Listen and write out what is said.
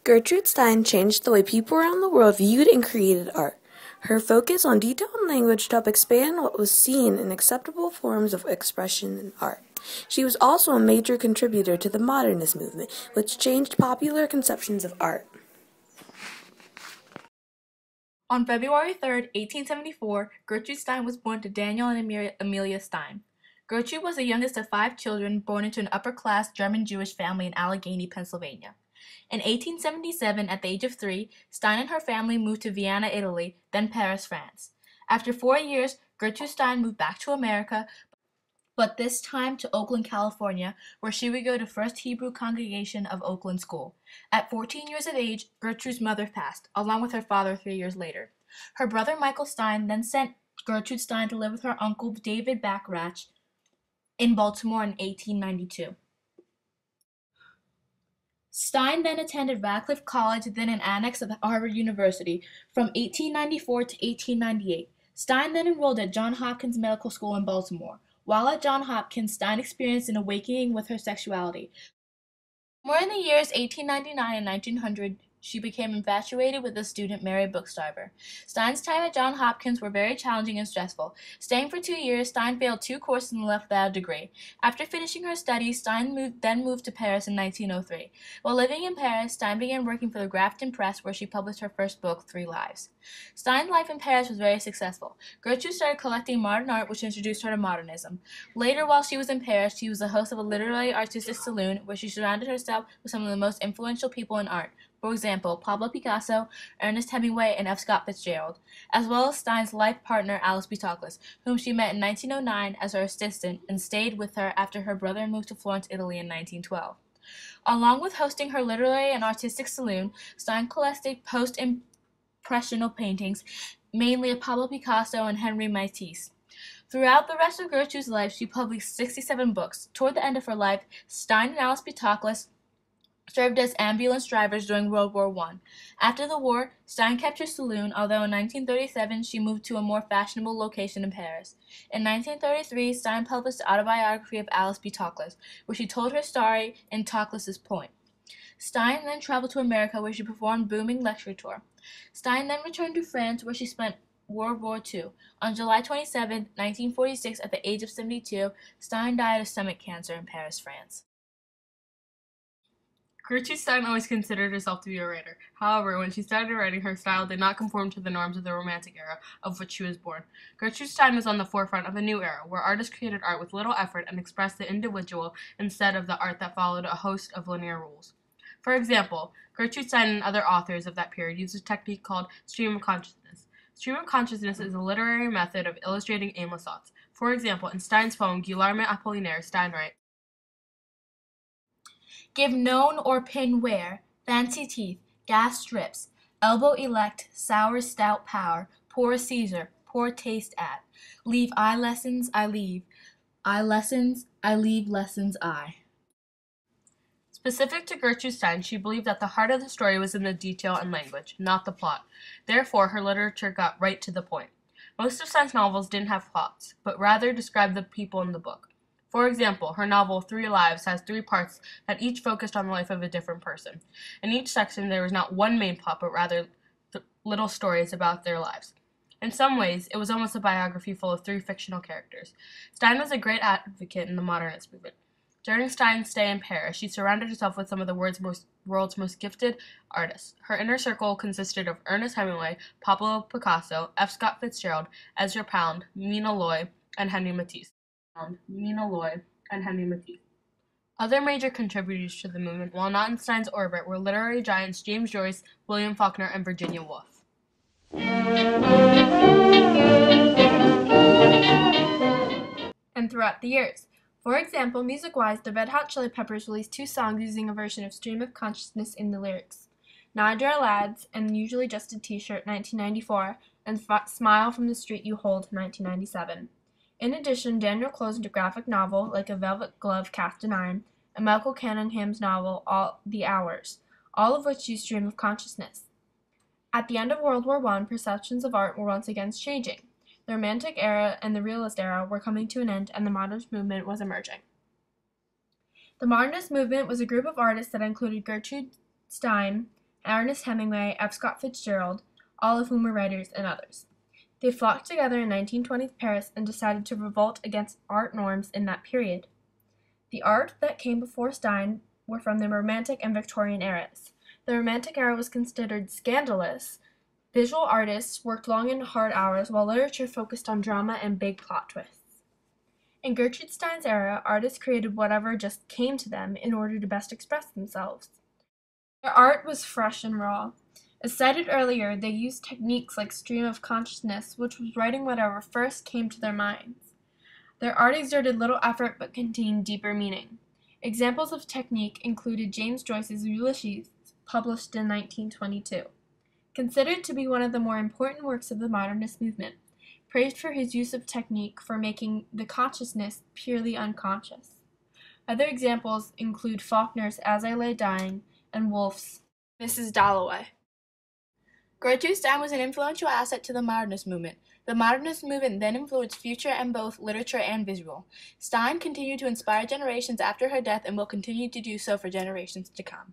Gertrude Stein changed the way people around the world viewed and created art. Her focus on detail and language helped expand what was seen in acceptable forms of expression in art. She was also a major contributor to the modernist movement, which changed popular conceptions of art. On February 3, 1874, Gertrude Stein was born to Daniel and Amelia Stein. Gertrude was the youngest of 5 children born into an upper-class German-Jewish family in Allegheny, Pennsylvania. In 1877, at the age of 3, Stein and her family moved to Vienna, Italy, then Paris, France. After 4 years, Gertrude Stein moved back to America, but this time to Oakland, California, where she would go to First Hebrew Congregation of Oakland School. At 14 years of age, Gertrude's mother passed, along with her father 3 years later. Her brother Michael Stein then sent Gertrude Stein to live with her uncle David Bachrach in Baltimore in 1892. Stein then attended Radcliffe College, then an annex of Harvard University, from 1894 to 1898. Stein then enrolled at Johns Hopkins Medical School in Baltimore. While at Johns Hopkins, Stein experienced an awakening with her sexuality. More in the years 1899 and 1900, she became infatuated with the student Mary Bookstarbber. Stein's time at Johns Hopkins were very challenging and stressful. Staying for 2 years, Stein failed 2 courses and left without a degree. After finishing her studies, Stein moved to Paris in 1903. While living in Paris, Stein began working for the Grafton Press, where she published her first book, 3 Lives. Stein's life in Paris was very successful. Gertrude started collecting modern art, which introduced her to modernism. Later, while she was in Paris, she was the host of a literary artistic saloon where she surrounded herself with some of the most influential people in art. For example, Pablo Picasso, Ernest Hemingway, and F. Scott Fitzgerald, as well as Stein's life partner Alice B. Toklas, whom she met in 1909 as her assistant and stayed with her after her brother moved to Florence, Italy in 1912. Along with hosting her literary and artistic saloon, Stein collected post-impressional paintings, mainly of Pablo Picasso and Henri Matisse. Throughout the rest of Gertrude's life, she published 67 books. Toward the end of her life, Stein and Alice B. Toklas served as ambulance drivers during World War I. After the war, Stein kept her saloon, although in 1937 she moved to a more fashionable location in Paris. In 1933, Stein published the autobiography of Alice B. Toklas, where she told her story in Toklas's Point. Stein then traveled to America, where she performed a booming lecture tour. Stein then returned to France, where she spent World War II. On July 27, 1946, at the age of 72, Stein died of stomach cancer in Paris, France. Gertrude Stein always considered herself to be a writer. However, when she started writing, her style did not conform to the norms of the Romantic era of which she was born. Gertrude Stein was on the forefront of a new era, where artists created art with little effort and expressed the individual instead of the art that followed a host of linear rules. For example, Gertrude Stein and other authors of that period used a technique called stream of consciousness. Stream of consciousness is a literary method of illustrating aimless thoughts. For example, in Stein's poem Guillaume Apollinaire, Stein writes, "Give known or pin wear, fancy teeth, gas strips, elbow elect, sour stout power, poor Caesar, poor taste at. Leave I lessons, I leave. I lessons, I leave lessons I." Specific to Gertrude Stein, she believed that the heart of the story was in the detail and language, not the plot. Therefore, her literature got right to the point. Most of Stein's novels didn't have plots, but rather described the people in the book. For example, her novel 3 Lives has 3 parts that each focused on the life of a different person. In each section, there was not one main plot, but rather little stories about their lives. In some ways, it was almost a biography full of 3 fictional characters. Stein was a great advocate in the modernist movement. During Stein's stay in Paris, she surrounded herself with some of the world's most gifted artists. Her inner circle consisted of Ernest Hemingway, Pablo Picasso, F. Scott Fitzgerald, Ezra Pound, Mina Loy, and Henri Matisse. Other major contributors to the movement, while not in Stein's orbit, were literary giants James Joyce, William Faulkner, and Virginia Woolf. And throughout the years. For example, music-wise, the Red Hot Chili Peppers released 2 songs using a version of Stream of Consciousness in the lyrics. Niagara Lads and Usually Just a T-Shirt, 1994, and Smile from the Street You Hold, 1997. In addition, Daniel closed a graphic novel, Like a Velvet Glove Cast in Iron, and Michael Cunningham's novel, The Hours, all of which use stream of consciousness. At the end of World War I, perceptions of art were once again changing. The Romantic era and the Realist era were coming to an end, and the Modernist movement was emerging. The Modernist movement was a group of artists that included Gertrude Stein, Ernest Hemingway, F. Scott Fitzgerald, all of whom were writers, and others. They flocked together in 1920s Paris and decided to revolt against art norms in that period. The art that came before Stein were from the Romantic and Victorian eras. The Romantic era was considered scandalous. Visual artists worked long and hard hours, while literature focused on drama and big plot twists. In Gertrude Stein's era, artists created whatever just came to them in order to best express themselves. Their art was fresh and raw. As cited earlier, they used techniques like stream of consciousness, which was writing whatever first came to their minds. Their art exerted little effort but contained deeper meaning. Examples of technique included James Joyce's Ulysses, published in 1922. Considered to be one of the more important works of the modernist movement, praised for his use of technique for making the consciousness purely unconscious. Other examples include Faulkner's As I Lay Dying and Woolf's Mrs. Dalloway. Gertrude Stein was an influential asset to the modernist movement. The modernist movement then influenced future and both literature and visual. Stein continued to inspire generations after her death and will continue to do so for generations to come.